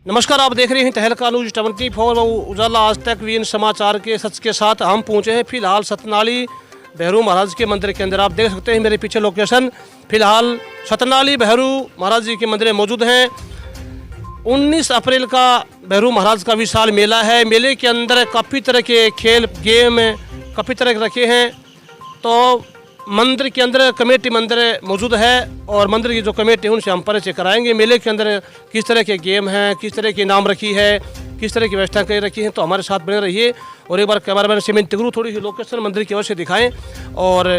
नमस्कार, आप देख रहे हैं तहलका न्यूज 24 उजाला आज तक वीन समाचार के सच के साथ हम पहुंचे हैं फिलहाल सतनाली भैरू महाराज के मंदिर के अंदर। आप देख सकते हैं मेरे पीछे लोकेशन। फिलहाल सतनाली भैरू महाराज जी के मंदिर में मौजूद हैं। 19 अप्रैल का भैरू महाराज का विशाल मेला है। मेले के अंदर काफ़ी तरह के खेल गेम काफ़ी तरह के रखे हैं। तो मंदिर के अंदर कमेटी मंदिर मौजूद है और मंदिर की जो कमेटी है उनसे हम परिचय कराएंगे। मेले के अंदर किस तरह के गेम हैं, किस तरह की इनाम रखी है, किस तरह की व्यवस्था कर रखी है। तो हमारे साथ बने रहिए और एक बार कैमरामैन सिमिन तिगरू थोड़ी सी लोकेशन मंदिर की ओर से दिखाएं और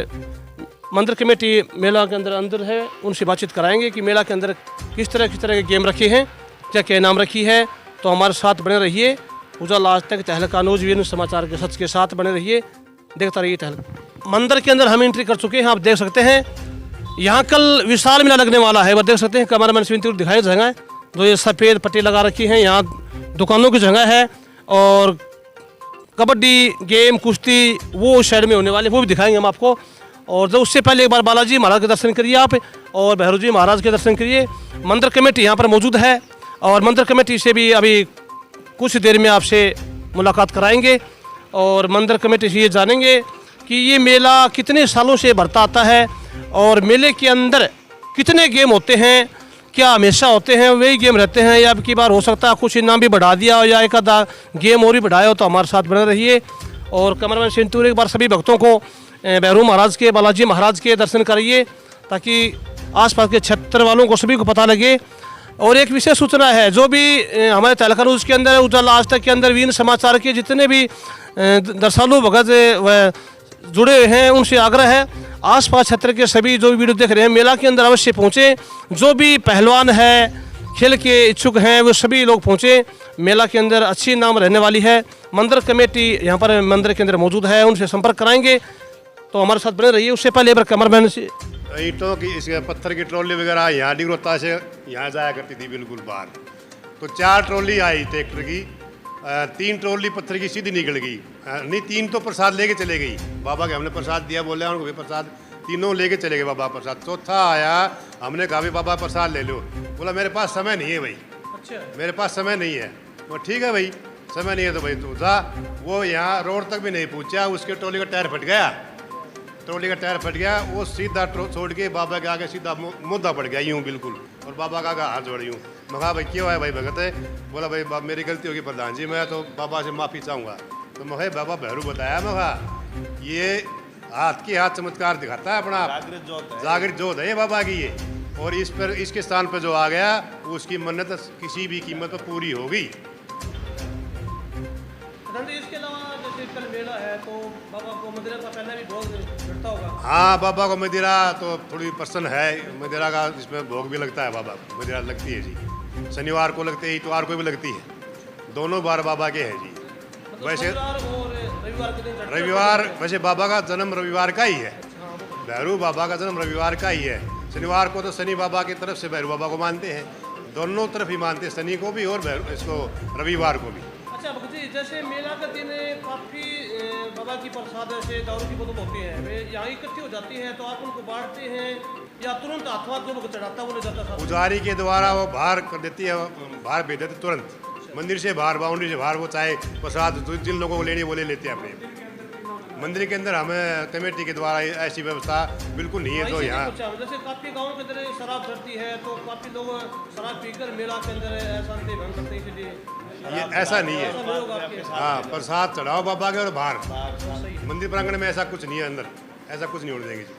मंदिर कमेटी मेला के अंदर है उनसे बातचीत कराएंगे कि मेला के अंदर किस तरह के गेम रखे हैं, क्या क्या इनाम रखी है। तो हमारे साथ बने रहिए। उजाला आज तक तहलका न्यूज वीन समाचार के सच के साथ बने रहिए, देखता रहिए तहलका। मंदिर के अंदर हम एंट्री कर चुके हैं। आप देख सकते हैं यहाँ कल विशाल मेला लगने वाला है। वो देख सकते हैं कैमरामैन सिमिन तिगरू दिखाई जगह है जो ये सफ़ेद पट्टी लगा रखी है। यहाँ दुकानों की जगह है और कबड्डी गेम कुश्ती वो साइड में होने वाले वो भी दिखाएंगे हम आपको। और जो उससे पहले एक बार बालाजी महाराज के दर्शन करिए आप और भैरू जी महाराज के दर्शन करिए। मंदिर कमेटी यहाँ पर मौजूद है और मंदिर कमेटी से भी अभी कुछ देर में आपसे मुलाकात कराएंगे और मंदिर कमेटी से ये जानेंगे कि ये मेला कितने सालों से बढ़ता आता है और मेले के अंदर कितने गेम होते हैं, क्या हमेशा होते हैं वही गेम रहते हैं या अब की बार हो सकता है कुछ इनाम भी बढ़ा दिया हो या एक आधा गेम और भी बढ़ाया हो। तो हमारे साथ बने रहिए और कैमरामैन सिंटूर एक बार सभी भक्तों को भैरू महाराज के बालाजी महाराज के दर्शन कराइए ताकि आसपास के क्षेत्र वालों को सभी को पता लगे। और एक विशेष सूचना है जो भी हमारे तहलका न्यूज़ के अंदर उजाला आज तक के अंदर वीन समाचार के जितने भी दर्शनालु भगत जुड़े हुए हैं उनसे आग्रह है आसपास क्षेत्र के सभी जो वीडियो देख रहे हैं मेला के अंदर अवश्य पहुँचें। जो भी पहलवान है खेल के इच्छुक हैं वो सभी लोग पहुँचें। मेला के अंदर अच्छी नाम रहने वाली है। मंदिर कमेटी यहाँ पर मंदिर के अंदर मौजूद है, उनसे संपर्क कराएंगे। तो हमारे साथ बने रहिए। उससे पहले कैमरामैन से ईंटों की इसके पत्थर की ट्रॉली वगैरह यहाँ डिग्रोता से यहाँ जाया करती थी बिल्कुल बाहर। तो 4 ट्रॉली आई ट्रैक्टर की, 3 ट्रॉली पत्थर की सीधी निकल गई। नहीं 3 तो प्रसाद लेके चले गई। बाबा के हमने प्रसाद दिया, बोले उनको भी प्रसाद, तीनों लेके चले गए बाबा प्रसाद। चौथा आया, हमने कहा भी बाबा प्रसाद ले लो। बोला मेरे पास समय नहीं है भाई। अच्छा, मेरे पास समय नहीं है। वो ठीक है भाई समय नहीं है तो भाई तू जा। वो यहाँ रोड तक भी नहीं पहुँचा, उसके ट्रॉली का टायर फट गया। ट्रॉली का टायर फट गया, वो सीधा छोड़ के बाबा के आगे सीधा मुद्दा पड़ गया यूँ बिल्कुल। और बाबा का हाथ जोड़ यूँ। मैं कहा भाई क्यों है भाई भगत है? बोला भाई मेरी गलती होगी प्रधान जी, मैं तो बाबा से माफ़ी चाहूँगा। तो मैं बाबा भैरू बताया, मैं कहा ये हाथ की हाथ चमत्कार दिखाता है अपना जागृत जोत है ये बाबा की ये। और इस पर इसके स्थान पर जो आ गया उसकी मन्नत किसी भी कीमत पर पूरी होगी। इसके अलावा जैसे कल मेला है तो बाबा को मदिरा का पहले भी भोग लगता होगा। हाँ बाबा को मदिरा तो थोड़ी पसंद है। मदिरा का इसमें भोग भी लगता है। बाबा को मदिरा लगती है जी। शनिवार को लगती है, इतवार को भी लगती है। दोनों बार बाबा के हैं जी। वैसे रविवार वैसे बाबा का जन्म रविवार का ही है। भैरू बाबा का जन्म रविवार का ही है। शनिवार को तो शनि बाबा की तरफ से भैरू बाबा को मानते हैं। दोनों तरफ ही मानते हैं, शनि को भी और इसको रविवार को भी। अच्छा भगत जी, जैसे मेला का दिन काफ़ी बाबा की प्रसाद से दारू की बोतल होती है वे यहाँ इकट्ठी हो जाती है तो आप उनको बांटते हैं या तुरंत अथवा जो चढ़ाता वो ले जाता था? पुजारी के द्वारा वो बाहर कर देती है, बाहर भेज देते तुरंत। मंदिर से बाहर, बाउंड्री से बाहर वो चाहे प्रसाद जिन लोगों को लेनी वो ले लेते हैं अपने। मंदिर के अंदर हमें कमेटी के द्वारा ऐसी व्यवस्था बिल्कुल नहीं है। तो यहाँ जैसे काफ़ी गाँव के अंदर शराब चढ़ती है तो काफ़ी लोग शराब पीकर मेला के अंदर अशांति भंग करते हैं, इसलिए ये ऐसा नहीं है। हाँ प्रसाद चढ़ाओ बाबा के और बाहर मंदिर प्रांगण में ऐसा कुछ नहीं है। अंदर ऐसा कुछ नहीं होने देंगे जी।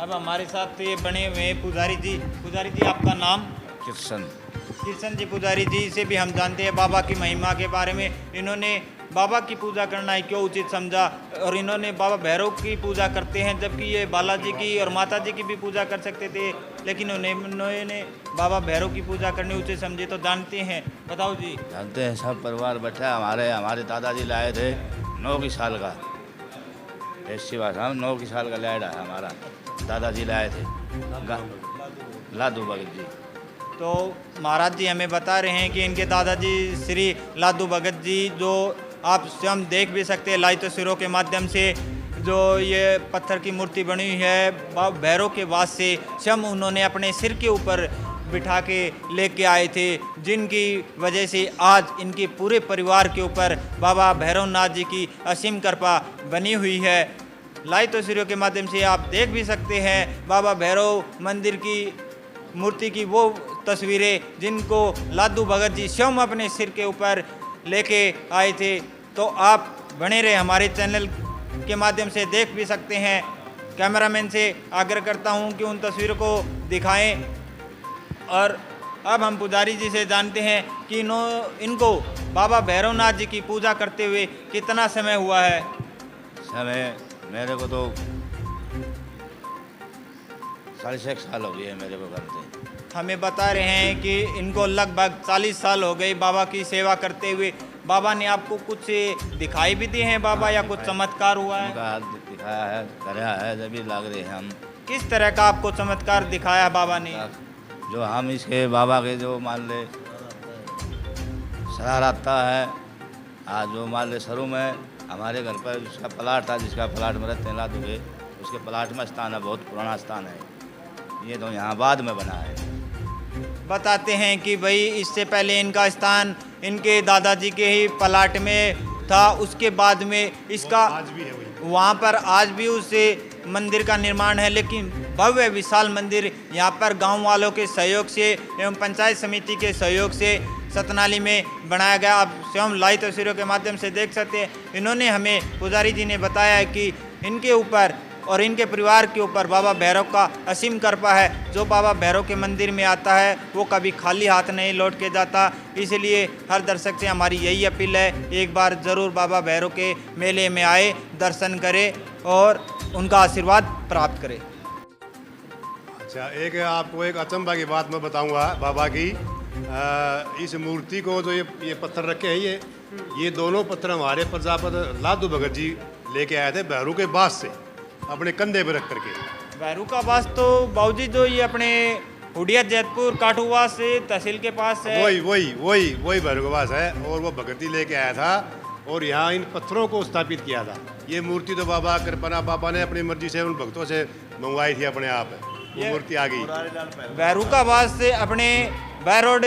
अब हमारे साथ ये बने हुए पुजारी जी। पुजारी जी आपका नाम? किशन जी। पुजारी जी से भी हम जानते हैं बाबा की महिमा के बारे में। इन्होंने बाबा की पूजा करना ही क्यों उचित समझा और इन्होंने बाबा भैरव की पूजा करते हैं जबकि ये बालाजी की और माता जी की भी पूजा कर सकते थे, लेकिन उन्होंने बाबा भैरव की पूजा करनी उचित समझे। तो जानते हैं, बताओ जी। जानते हैं, सब परिवार बैठा है। हमारे दादाजी लाए थे 9 साल का। ऐसी बात, हम 9 साल का लाया है हमारा दादाजी लाए थे लादू भगत जी। तो महाराज जी हमें बता रहे हैं कि इनके दादाजी श्री लादू भगत जी, जो आप स्वयं देख भी सकते हैं लाइव तस्वीरों के माध्यम से, जो ये पत्थर की मूर्ति बनी हुई है भैरव के वास से, स्वयं उन्होंने अपने सिर के ऊपर बिठा के लेके आए थे, जिनकी वजह से आज इनके पूरे परिवार के ऊपर बाबा भैरवनाथ जी की असीम कृपा बनी हुई है। लाइव तस्वीरों के माध्यम से आप देख भी सकते हैं बाबा भैरव मंदिर की मूर्ति की वो तस्वीरें जिनको लादू भगत जी स्वयं अपने सिर के ऊपर लेके आए थे। तो आप बने रहे हमारे चैनल के माध्यम से देख भी सकते हैं। कैमरामैन से आग्रह करता हूं कि उन तस्वीरों को दिखाएं। और अब हम पुजारी जी से जानते हैं कि इनको बाबा भैरवनाथ जी की पूजा करते हुए कितना समय हुआ है। समय मेरे को तो 6.5 साल हो गए मेरे को करते। हमें बता रहे हैं कि इनको लगभग 40 साल हो गए बाबा की सेवा करते हुए। बाबा ने आपको कुछ दिखाई भी दिए हैं बाबा, या कुछ चमत्कार हुआ है? उनका हाथ दिखाया है, कराया है, जब भी लग रहे हैं हम। किस तरह का आपको चमत्कार दिखाया बाबा ने? जो हम इसके बाबा के जो मान ले सरार आता है, आज जो मान ले शुरू में हमारे घर पर जिसका प्लाट था, जिसका प्लाट में रहते हैं लादू के, उसके प्लाट में स्थान है, बहुत पुराना स्थान है। ये तो यहाँ बाद में बना है। बताते हैं कि भाई इससे पहले इनका स्थान इनके दादाजी के ही प्लाट में था, उसके बाद में इसका आज भी है वही। वहाँ पर आज भी उस मंदिर का निर्माण है। लेकिन भव्य विशाल मंदिर यहाँ पर गांव वालों के सहयोग से एवं पंचायत समिति के सहयोग से सतनाली में बनाया गया। आप स्वयं लाइव तस्वीरों के माध्यम से देख सकते हैं। इन्होंने हमें पुजारी जी ने बताया है कि इनके ऊपर और इनके परिवार के ऊपर बाबा भैरव का असीम कृपा है। जो बाबा भैरव के मंदिर में आता है वो कभी खाली हाथ नहीं लौट के जाता। इसलिए हर दर्शक से हमारी यही अपील है, एक बार ज़रूर बाबा भैरव के मेले में आए, दर्शन करें और उनका आशीर्वाद प्राप्त करें। अच्छा, एक आपको एक अचंभा की बात मैं बताऊंगा बाबा की। इस मूर्ति को जो ये पत्थर रखे हैं, ये दोनों पत्थर हमारे प्रजापति लादू भगत जी लेके आए थे भैरू के बास से, अपने कंधे पे रख करके। भैरू का बास तो बाबूजी जो ये अपने हुडिया जैतपुर काठूवास से तहसील के पास है, वही भैरू का बास है। और वो भगत जी लेके आया था और यहाँ इन पत्थरों को स्थापित किया था। ये मूर्ति तो बाबा कृपना बाबा ने अपनी मर्जी से उन भक्तों से मंगवाई थी अपने आप। वो मूर्ति आ गई। भैरू का बास से अपने बैरोड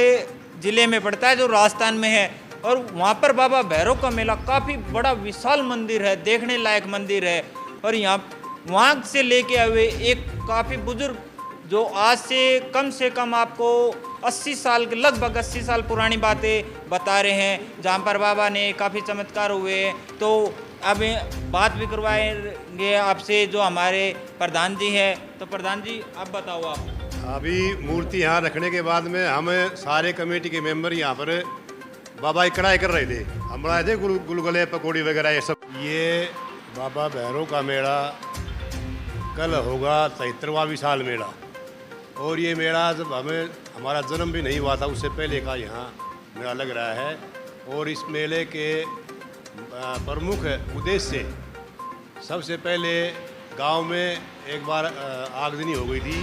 जिले में पड़ता है जो राजस्थान में है। और वहाँ पर बाबा भैरव का मेला काफ़ी बड़ा विशाल मंदिर है, देखने लायक मंदिर है। और यहाँ वहाँ से लेके हुए एक काफ़ी बुजुर्ग जो आज से कम आपको 80 साल के लगभग 80 साल पुरानी बातें बता रहे हैं, जहाँ पर बाबा ने काफ़ी चमत्कार हुए। तो अब बात भी करवाएंगे आपसे जो हमारे प्रधान जी हैं। तो प्रधान जी आप बताओ। आप अभी मूर्ति यहाँ रखने के बाद में हम सारे कमेटी के मेंबर यहाँ पर बाबा की कढ़ाई कर रहे थे। हम बनाए थे गुलगुले पकौड़ी वगैरह ये सब। ये बाबा भैरव का मेला कल होगा 73वां विशाल मेला। और ये मेला जब हमारा जन्म भी नहीं हुआ था उससे पहले का यहाँ मेला लग रहा है। और इस मेले के प्रमुख उद्देश्य सबसे पहले गांव में एक बार आगजनी हो गई थी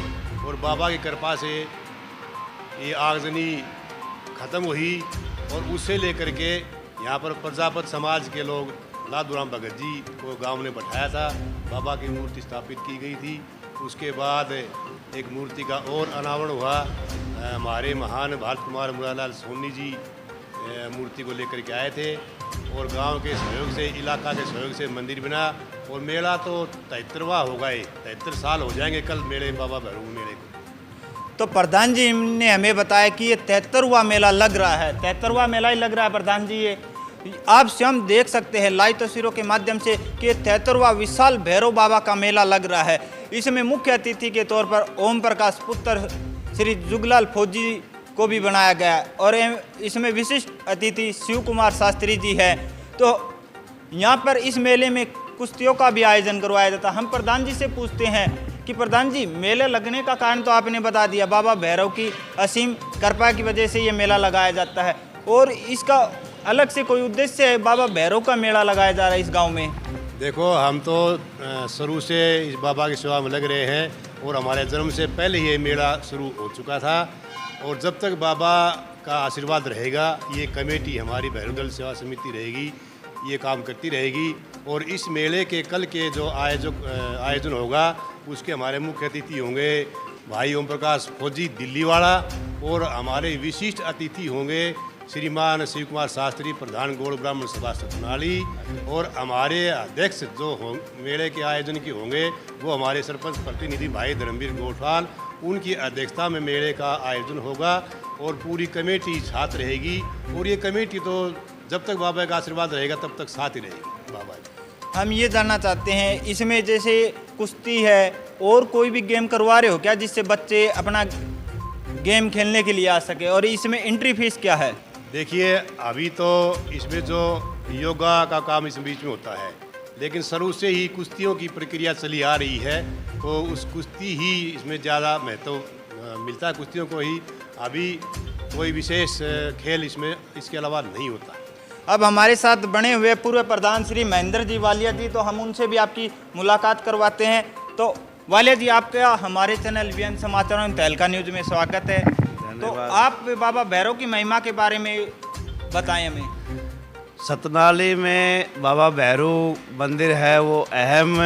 और बाबा की कृपा से ये आगजनी ख़त्म हुई। और उससे लेकर के यहाँ पर प्रजापत समाज के लोग लादूराम भगत जी को गांव ने बैठाया था, बाबा की मूर्ति स्थापित की गई थी। उसके बाद एक मूर्ति का और अनावरण हुआ। हमारे महान भारत कुमार मुरारलाल सोनी जी मूर्ति को लेकर के आए थे और गांव के सहयोग से, इलाका के सहयोग से मंदिर बना। और मेला तो 73वां होगा, 73 साल हो जाएंगे कल मेले बाबा भैरव मेले को। तो प्रधान जी ने हमें बताया कि ये 73वां मेला लग रहा है। 73वां मेला ही लग रहा है प्रधान जी। ये आप स्वयं देख सकते हैं लाइव तस्वीरों के माध्यम से कि 73वां विशाल भैरव बाबा का मेला लग रहा है। इसमें मुख्य अतिथि के तौर पर ओम प्रकाश पुत्र श्री जुगलाल फौजी को भी बनाया गया है और इसमें विशिष्ट अतिथि शिव कुमार शास्त्री जी है। तो यहाँ पर इस मेले में कुश्तियों का भी आयोजन करवाया जाता है। हम प्रधान जी से पूछते हैं कि प्रधान जी मेले लगने का कारण तो आपने बता दिया, बाबा भैरव की असीम कृपा की वजह से ये मेला लगाया जाता है। और इसका अलग से कोई उद्देश्य है, बाबा भैरव का मेला लगाया जा रहा है इस गांव में? देखो, हम तो शुरू से इस बाबा की सेवा में लग रहे हैं और हमारे जन्म से पहले ये मेला शुरू हो चुका था। और जब तक बाबा का आशीर्वाद रहेगा, ये कमेटी हमारी भैरव दल सेवा समिति रहेगी, ये काम करती रहेगी। और इस मेले के कल के जो आयोजन होगा उसके हमारे मुख्य अतिथि होंगे भाई ओम प्रकाश फौजी दिल्ली वाला, और हमारे विशिष्ट अतिथि होंगे श्रीमान शिव कुमार शास्त्री, प्रधान गौड़ ब्राह्मण सभा सतनाली, और हमारे अध्यक्ष जो मेले के आयोजन की होंगे वो हमारे सरपंच प्रतिनिधि भाई धर्मवीर गोठवाल, उनकी अध्यक्षता में मेले का आयोजन होगा। और पूरी कमेटी साथ रहेगी, और ये कमेटी तो जब तक बाबा का आशीर्वाद रहेगा तब तक साथ ही रहेगी बाबा जी। हम ये जानना चाहते हैं, इसमें जैसे कुश्ती है और कोई भी गेम करवा रहे हो क्या, जिससे बच्चे अपना गेम खेलने के लिए आ सके, और इसमें एंट्री फीस क्या है? देखिए, अभी तो इसमें जो योगा का काम इस बीच में होता है, लेकिन शुरू से ही कुश्तियों की प्रक्रिया चली आ रही है, तो उस कुश्ती ही इसमें ज़्यादा महत्व मिलता है, कुश्तियों को ही। अभी कोई विशेष खेल इसमें इसके अलावा नहीं होता। अब हमारे साथ बने हुए पूर्व प्रधान श्री महेंद्र जी वालिया जी, तो हम उनसे भी आपकी मुलाकात करवाते हैं। तो वालिया जी, आपका हमारे चैनल वीएन समाचार एवं तहलका न्यूज में स्वागत है। तो आप बाबा भैरव की महिमा के बारे में बताएं हमें। सतनाली में बाबा भैरव मंदिर है, वो अहम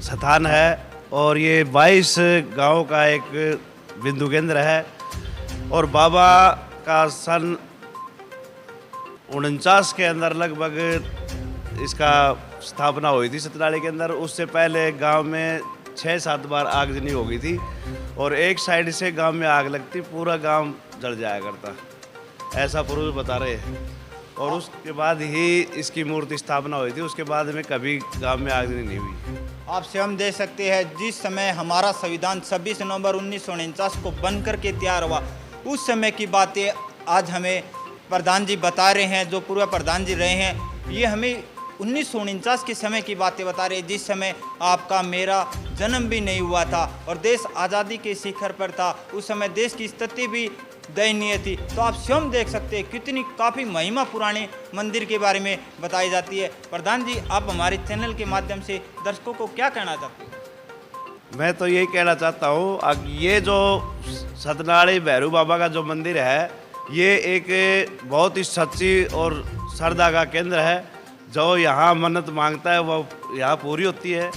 स्थान है, और ये 22 गांव का एक बिंदु केंद्र है। और बाबा का सन 49 के अंदर लगभग इसका स्थापना हुई थी सतनाली के अंदर। उससे पहले गांव में 6-7 बार आगजनी हो गई थी, और एक साइड से गांव में आग लगती, पूरा गांव जल जाया करता, ऐसा पुरुष बता रहे हैं। और उसके बाद ही इसकी मूर्ति स्थापना हुई थी, उसके बाद में कभी गांव में आगजनी नहीं हुई। आपसे हम दे सकते हैं, जिस समय हमारा संविधान 26 नवंबर 1949 को बन करके तैयार हुआ, उस समय की बातें आज हमें प्रधान जी बता रहे हैं, जो पूर्व प्रधान जी रहे हैं। ये हमें 1949 के समय की बातें बता रहे हैं, जिस समय आपका मेरा जन्म भी नहीं हुआ था और देश आज़ादी के शिखर पर था। उस समय देश की स्थिति भी दयनीय थी। तो आप स्वयं देख सकते हैं कितनी काफ़ी महिमा पुराने मंदिर के बारे में बताई जाती है। प्रधान जी, आप हमारे चैनल के माध्यम से दर्शकों को क्या कहना चाहते हैं? मैं तो यही कहना चाहता हूँ, ये जो सतनाली भैरव बाबा का जो मंदिर है, ये एक बहुत ही सच्ची और श्रद्धा का केंद्र है। जो यहाँ मन्नत मांगता है वो यहाँ पूरी होती है।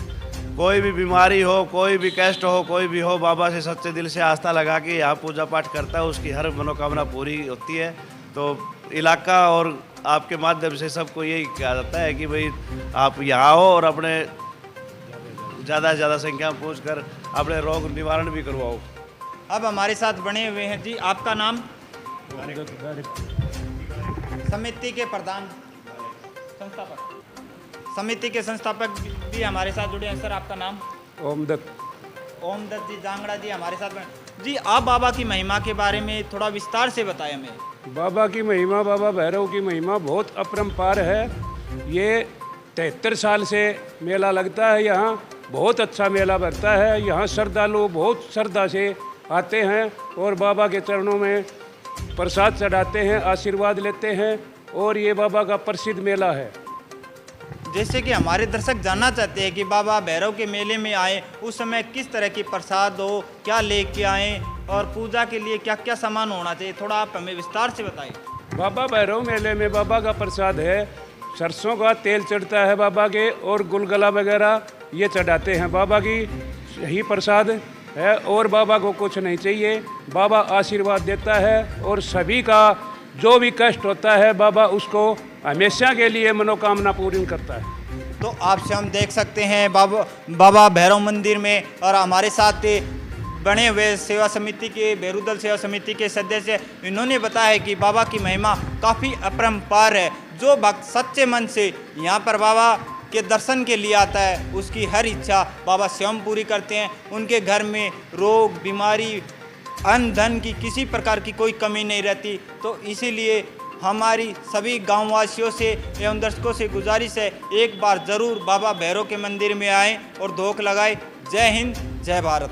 कोई भी बीमारी हो, कोई भी कष्ट हो, कोई भी हो, बाबा से सच्चे दिल से आस्था लगा के यहाँ पूजा पाठ करता है, उसकी हर मनोकामना पूरी होती है। तो इलाका और आपके माध्यम से सबको यही कहा जाता है कि भाई आप यहाँ आओ और अपने ज़्यादा से ज़्यादा संख्या में पहुँच कर अपने रोग निवारण भी करवाओ। अब हमारे साथ बने हुए हैं जी, आपका नाम? समिति के प्रधान, संस्थापक, समिति के संस्थापक भी हमारे साथ जुड़े हैं। सर, आपका नाम? ओम दत्त। ओम दत्त जी जांगड़ा जी हमारे साथ बने। जी, आप बाबा की महिमा के बारे में थोड़ा विस्तार से बताएं हमें। बाबा की महिमा, बाबा भैरव की महिमा बहुत अपरंपार है। ये 73 साल से मेला लगता है, यहाँ बहुत अच्छा मेला लगता है। यहाँ श्रद्धालु बहुत श्रद्धा से आते हैं और बाबा के चरणों में प्रसाद चढ़ाते हैं, आशीर्वाद लेते हैं, और ये बाबा का प्रसिद्ध मेला है। जैसे कि हमारे दर्शक जानना चाहते हैं कि बाबा भैरव के मेले में आए उस समय किस तरह की प्रसाद हो, क्या लेके आए, और पूजा के लिए क्या क्या सामान होना चाहिए, थोड़ा आप हमें विस्तार से बताइए। बाबा भैरव मेले में बाबा का प्रसाद है, सरसों का तेल चढ़ता है बाबा के, और गुलगला वगैरह ये चढ़ाते हैं। बाबा की यही प्रसाद है, और बाबा को कुछ नहीं चाहिए। बाबा आशीर्वाद देता है, और सभी का जो भी कष्ट होता है बाबा उसको हमेशा के लिए मनोकामना पूर्ण करता है। तो आपसे हम देख सकते हैं बाबा भैरव मंदिर में, और हमारे साथ बने हुए सेवा समिति के, भैरवदल सेवा समिति के सदस्य, इन्होंने बताया है कि बाबा की महिमा काफ़ी अपरंपार है। जो भक्त सच्चे मन से यहाँ पर बाबा के दर्शन के लिए आता है, उसकी हर इच्छा बाबा स्वयं पूरी करते हैं। उनके घर में रोग, बीमारी, अन्न धन की किसी प्रकार की कोई कमी नहीं रहती। तो इसीलिए हमारी सभी गांववासियों से एवं दर्शकों से गुजारिश है, एक बार ज़रूर बाबा भैरव के मंदिर में आएं और धोख लगाएं। जय हिंद, जय भारत।